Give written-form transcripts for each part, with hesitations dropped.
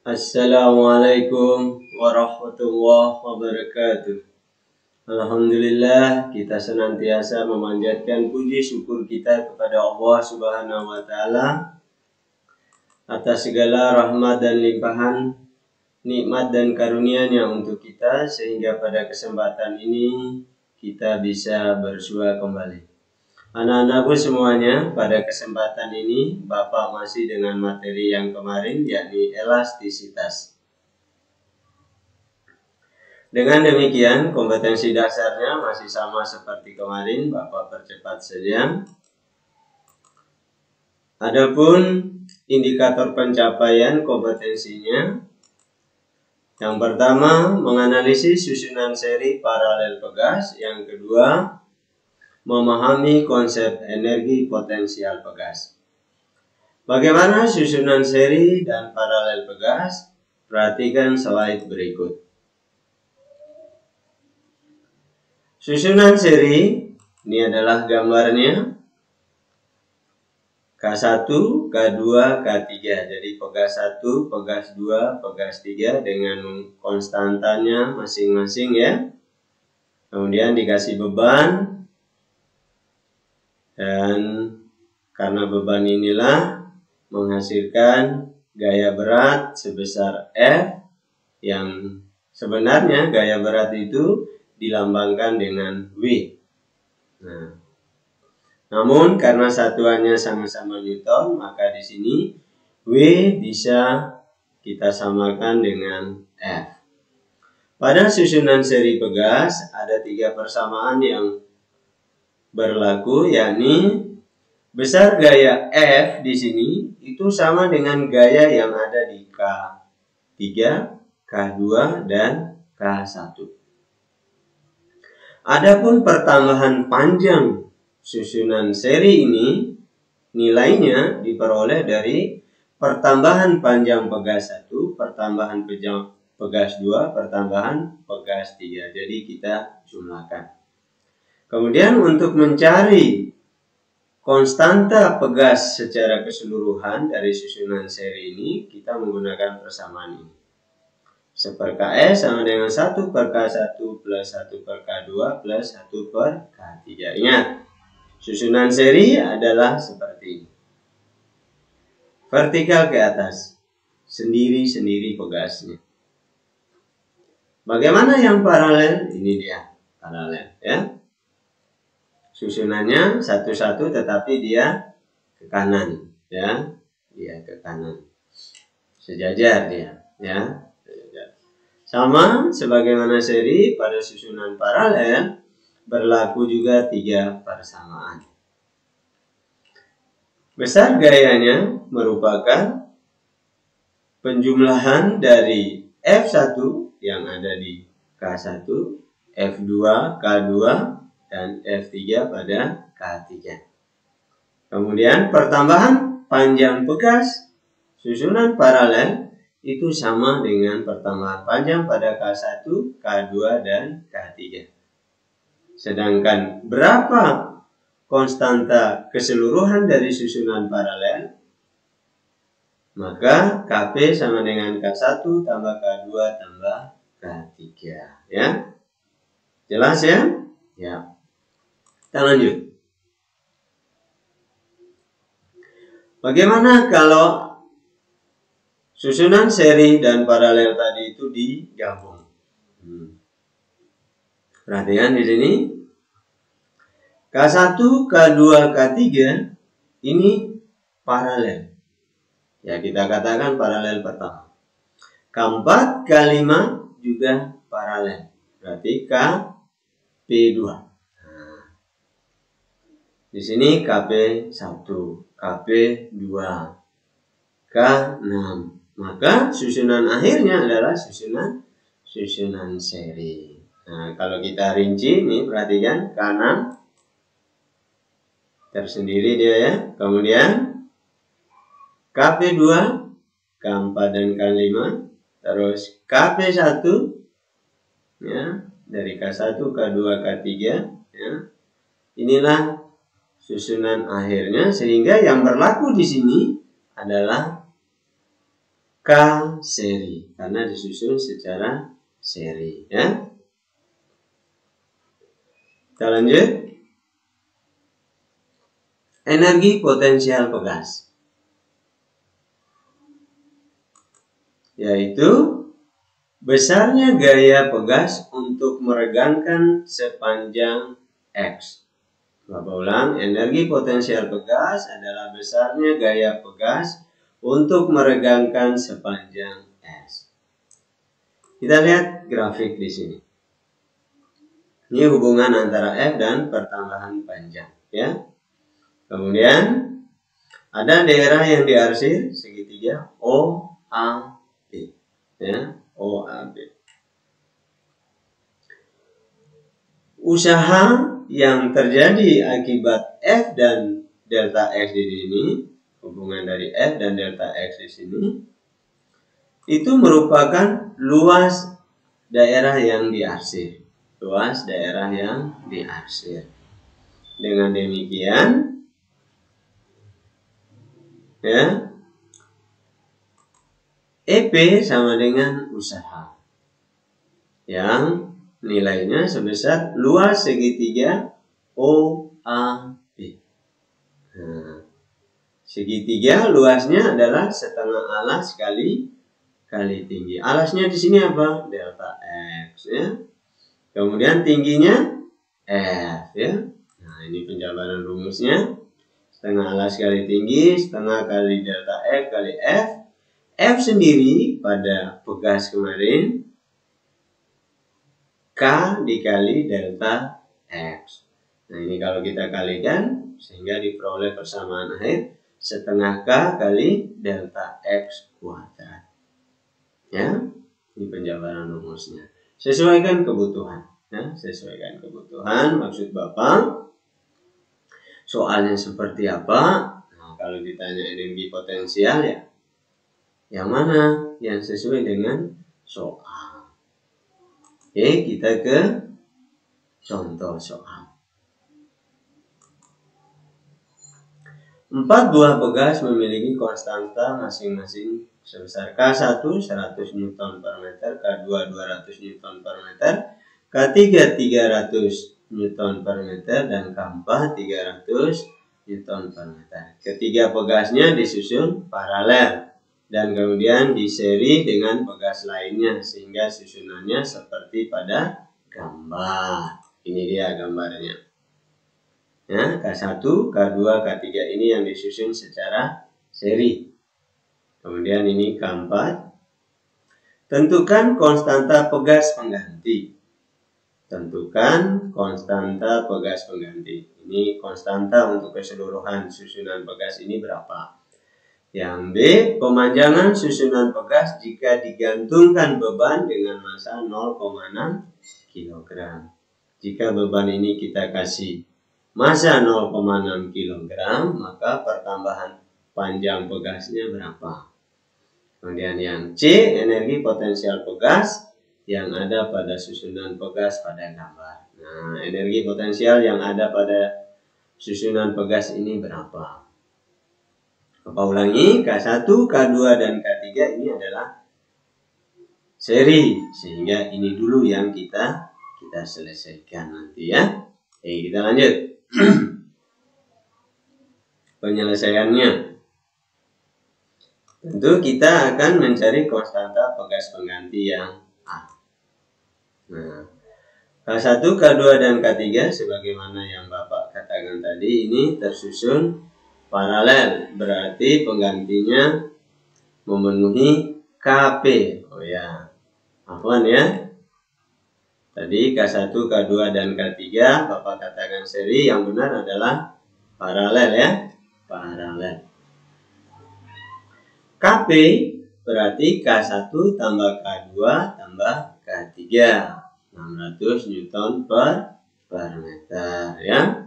Assalamualaikum warahmatullahi wabarakatuh. Alhamdulillah, kita senantiasa memanjatkan puji syukur kita kepada Allah Subhanahu wa Ta'ala atas segala rahmat dan limpahan nikmat dan karunia-Nya untuk kita, sehingga pada kesempatan ini kita bisa bersua kembali. Anak-anakku semuanya, pada kesempatan ini Bapak masih dengan materi yang kemarin, yakni elastisitas. Dengan demikian, kompetensi dasarnya masih sama seperti kemarin, Bapak percepat saja. Adapun indikator pencapaian kompetensinya, yang pertama menganalisis susunan seri paralel pegas, yang kedua memahami konsep energi potensial pegas. Bagaimana susunan seri dan paralel pegas? Perhatikan slide berikut. Susunan seri, ini adalah gambarnya. K1, K2, K3. Jadi pegas 1, pegas 2, pegas 3 dengan konstantanya masing-masing ya. Kemudian dikasih beban. Dan karena beban inilah menghasilkan gaya berat sebesar F, yang sebenarnya gaya berat itu dilambangkan dengan W. Namun karena satuannya sama-sama Newton, maka di sini W bisa kita samakan dengan F. Pada susunan seri pegas ada 3 persamaan yang berlaku, yakni besar gaya F di sini itu sama dengan gaya yang ada di K3, K2, dan K1. Adapun pertambahan panjang susunan seri ini nilainya diperoleh dari pertambahan panjang pegas 1, pertambahan pegas 2, pertambahan pegas 3. Jadi kita jumlahkan. Kemudian untuk mencari konstanta pegas secara keseluruhan dari susunan seri ini, kita menggunakan persamaan ini. 1/Ks sama dengan 1/K1 plus 1/K2 plus 1/K3. Ingat, susunan seri adalah seperti ini. Vertikal ke atas, sendiri-sendiri pegasnya. Bagaimana yang paralel? Ini dia, paralel ya. Susunannya satu-satu tetapi dia ke kanan ya, dia ke kanan, sejajar dia ya, sejajar. Sama sebagaimana seri, pada susunan paralel berlaku juga 3 persamaan. Besar gayanya merupakan penjumlahan dari F1 yang ada di K1, F2, K2, dan F3 pada K3. Kemudian pertambahan panjang pegas susunan paralel itu sama dengan pertambahan panjang pada K1, K2, dan K3. Sedangkan berapa konstanta keseluruhan dari susunan paralel? Maka Kp sama dengan K1 tambah K2 tambah K3 ya. Jelas ya? Ya. Kita lanjut. Bagaimana kalau susunan seri dan paralel tadi itu digabung? Perhatikan di sini. K1, K2, K3 ini paralel. Ya, kita katakan paralel pertama. K4, K5 juga paralel. Berarti Kp2. Di sini Kp1, Kp2, K6. Maka susunan akhirnya adalah susunan seri. Nah, kalau kita rinci nih, perhatikan K6 tersendiri dia ya. Kemudian Kp2, K4 dan K5, terus Kp1 ya, dari K1, K2, K3 ya. Inilah susunan akhirnya, sehingga yang berlaku di sini adalah K seri karena disusun secara seri ya. Kita lanjut. Energi potensial pegas yaitu besarnya gaya pegas untuk meregangkan sepanjang X. Bapak ulang, energi potensial pegas adalah besarnya gaya pegas untuk meregangkan sepanjang S. Kita lihat grafik di sini. Ini hubungan antara F dan pertambahan panjang, ya. Kemudian ada daerah yang diarsir segitiga OAB, ya, OAB. Usaha yang terjadi akibat F dan delta X di sini, hubungan dari F dan delta X di sini, itu merupakan luas daerah yang diarsir. Luas daerah yang diarsir. Dengan demikian, ya, EP sama dengan usaha yang nilainya sebesar luas segitiga OAB. Nah, segitiga luasnya adalah setengah alas kali tinggi. Alasnya di sini apa? Delta X, ya. Kemudian tingginya F, ya. Nah, ini penjabaran rumusnya. Setengah alas kali tinggi, setengah kali delta X kali F. F sendiri pada pegas kemarin K dikali delta X. Nah, ini kalau kita kalikan sehingga diperoleh persamaan akhir setengah K kali delta X kuadrat. Ya, ini penjabaran rumusnya. Sesuaikan kebutuhan, ya, sesuaikan kebutuhan. Maksud Bapak, soalnya seperti apa? Nah, kalau ditanya energi potensial, ya, yang mana yang sesuai dengan soal. Oke, kita ke contoh soal. 4 buah pegas memiliki konstanta masing-masing sebesar K1 100 Newton per meter, K2 200 Newton per meter, K3 300 Newton per meter, dan K4 300 Newton per meter. Ketiga pegasnya disusun paralel dan kemudian diseri dengan pegas lainnya sehingga susunannya seperti pada gambar. Ini dia gambarnya. Ya, K1, K2, K3 ini yang disusun secara seri. Kemudian ini K4. Tentukan konstanta pegas pengganti. Tentukan konstanta pegas pengganti. Ini konstanta untuk keseluruhan susunan pegas ini berapa? Yang B, pemanjangan susunan pegas jika digantungkan beban dengan massa 0,6 kg. Jika beban ini kita kasih massa 0,6 kg, maka pertambahan panjang pegasnya berapa? Kemudian yang C, energi potensial pegas yang ada pada susunan pegas pada gambar. Nah, energi potensial yang ada pada susunan pegas ini berapa? Bapak ulangi, K1, K2, dan K3 ini adalah seri. Sehingga ini dulu yang kita selesaikan nanti, ya. Oke, kita lanjut. Penyelesaiannya, tentu kita akan mencari konstanta pegas pengganti yang A. Nah, K1, K2, dan K3 sebagaimana yang Bapak katakan tadi ini tersusun paralel, berarti penggantinya memenuhi KP. Oh ya, afwan ya. Tadi K1, K2, dan K3 Bapak katakan seri, yang benar adalah paralel, ya. Paralel. KP berarti K1 tambah K2 tambah K3. 600 Newton per meter, ya.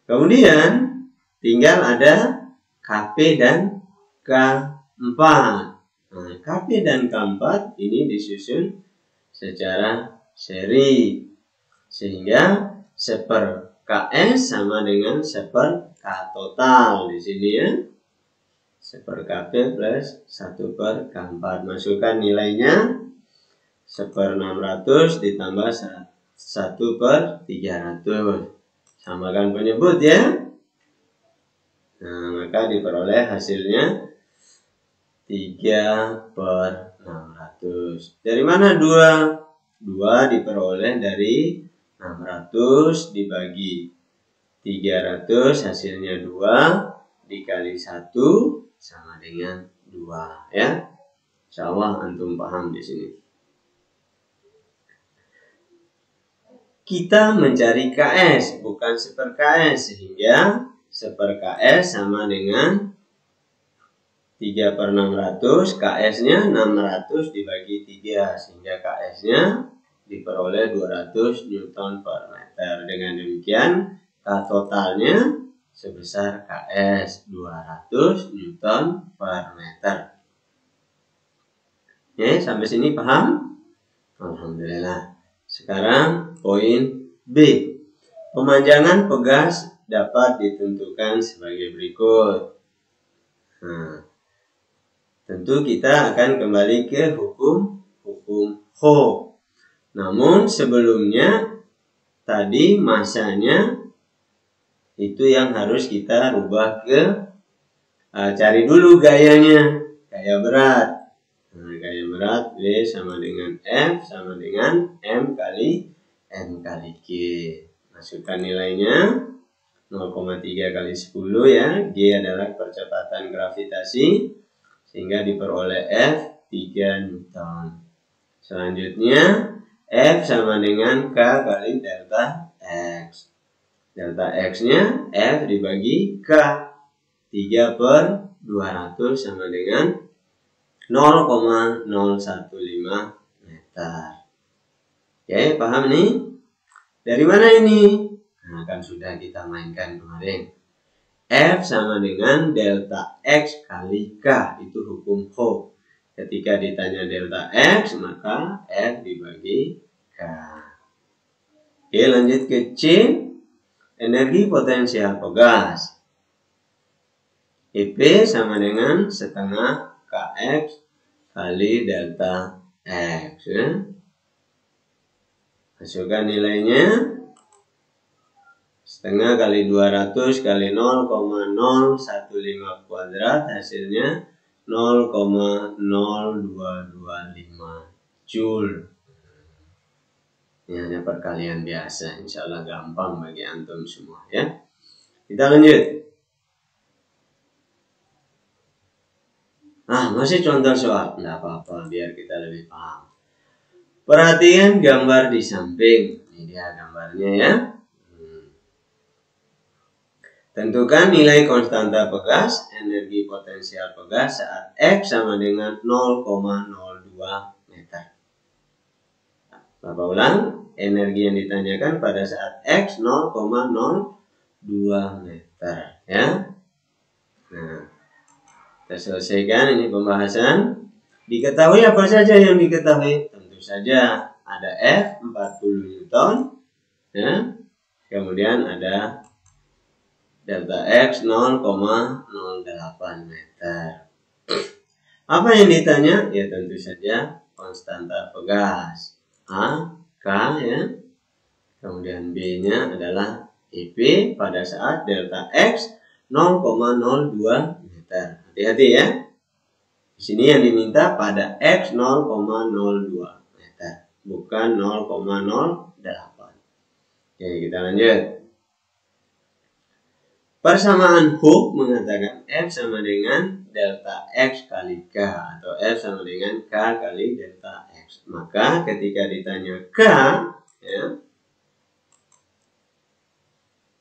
Kemudian tinggal ada KP dan K4. Nah, KP dan K4 ini disusun secara seri sehingga seper KS sama dengan seper K total di sini, ya. 1/Kp plus 1/K4. Masukkan nilainya 1/600 ditambah 1/300. Samakan penyebut ya. Nah, maka diperoleh hasilnya 3/600. Dari mana 2? 2 diperoleh dari 600 dibagi 300, hasilnya 2 dikali 1 sama dengan 2 ya. Insyaallah antum paham di sini. Kita mencari KS bukan 1/KS, sehingga 1/KS sama dengan 3/600, KS-nya 600 dibagi 3, sehingga KS-nya diperoleh 200 Nm/meter. Dengan demikian K totalnya sebesar KS 200 Nm/meter. Oke, sampai sini paham? Alhamdulillah. Sekarang poin B. Pemanjangan pegas dapat ditentukan sebagai berikut. Nah, tentu kita akan kembali ke hukum Ho. Namun sebelumnya tadi masanya itu yang harus kita rubah ke cari dulu gayanya, gaya berat. Nah, gaya berat V sama dengan F sama dengan M kali N kali G. Masukkan nilainya 0,3 kali 10 ya. G adalah percepatan gravitasi, sehingga diperoleh F 3 Newton. Selanjutnya F sama dengan K kali delta X. Delta X-nya F dibagi K. 3/200 sama dengan 0,015 meter. Oke, paham nih? Dari mana ini? Nah, kan sudah kita mainkan kemarin. F sama dengan delta X kali K. Itu hukum Ho. Ketika ditanya delta X, maka F dibagi K. Oke, lanjut ke C. Energi potensial pegas. EP sama dengan setengah Kx kali delta X ya. Masukkan nilainya setengah kali 200 kali 0,015 kuadrat, hasilnya 0,0225 Joule. Ini hanya perkalian biasa, insya Allah gampang bagi antum semua ya. Kita lanjut. Masih contoh soal, nggak apa-apa biar kita lebih paham. Perhatikan gambar di samping, ini dia gambarnya ya. Tentukan nilai konstanta pegas, energi potensial pegas saat X sama dengan 0,02 meter. Bapak ulang, energi yang ditanyakan pada saat X 0,02 meter ya. Nah, kita selesaikan ini pembahasan. Diketahui apa saja yang diketahui? Tentu saja ada F 40 Newton ya. Kemudian ada delta X 0,08 meter. Apa yang ditanya? Ya tentu saja konstanta pegas A, K ya. Kemudian B-nya adalah EP pada saat delta X 0,02 meter. Hati-hati ya. Di sini yang diminta pada X 0,02 meter, bukan 0,08. Oke, kita lanjut. Persamaan Hooke mengatakan F sama dengan delta X kali K, atau F sama dengan K kali delta X. Maka ketika ditanya K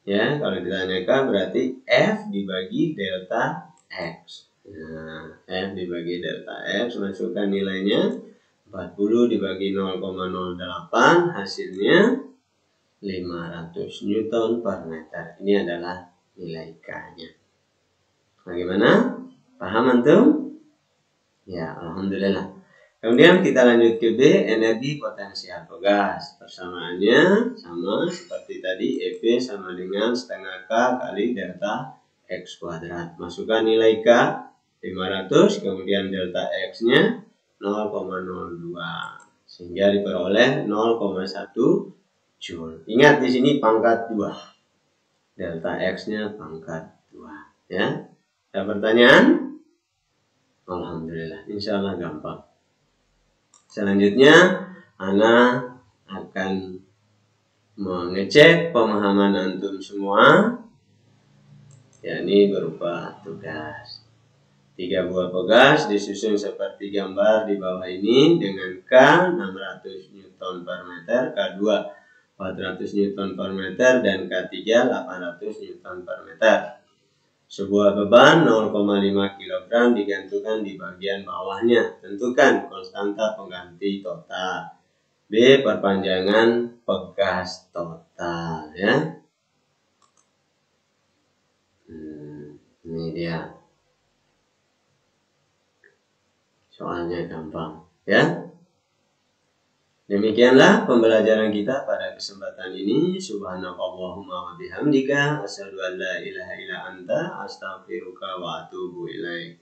ya, kalau ditanya K berarti F dibagi delta X. Nah, F dibagi delta X, masukkan nilainya 40 dibagi 0,08, hasilnya 500 Newton per meter. Ini adalah nilai K-nya. Bagaimana? Paham antum? Ya, alhamdulillah. Kemudian kita lanjut ke B, energi potensial pegas. Persamaannya sama seperti tadi, EP sama dengan setengah K kali delta X kuadrat. Masukkan nilai K 500, kemudian delta X-nya 0,02 sehingga diperoleh 0,1 Joule. Ingat di sini pangkat 2. Delta X-nya pangkat 2 ya. Ada pertanyaan? Alhamdulillah, insya Allah gampang. Selanjutnya Ana akan mengecek pemahaman antum semua, yakni berupa tugas. 3 buah tugas disusun seperti gambar di bawah ini dengan K 600 Newton per meter, K2 400 Newton per meter, dan K3 800 Newton per meter. Sebuah beban 0,5 kg digantungkan di bagian bawahnya. Tentukan konstanta pengganti total. B. Perpanjangan pegas total ya. Ini dia. Soalnya gampang ya. Demikianlah pembelajaran kita pada kesempatan ini. Subhanakallahumma wa bihamdika asyhadu an la ilaha illa anta astaghfiruka wa atubu ilaik.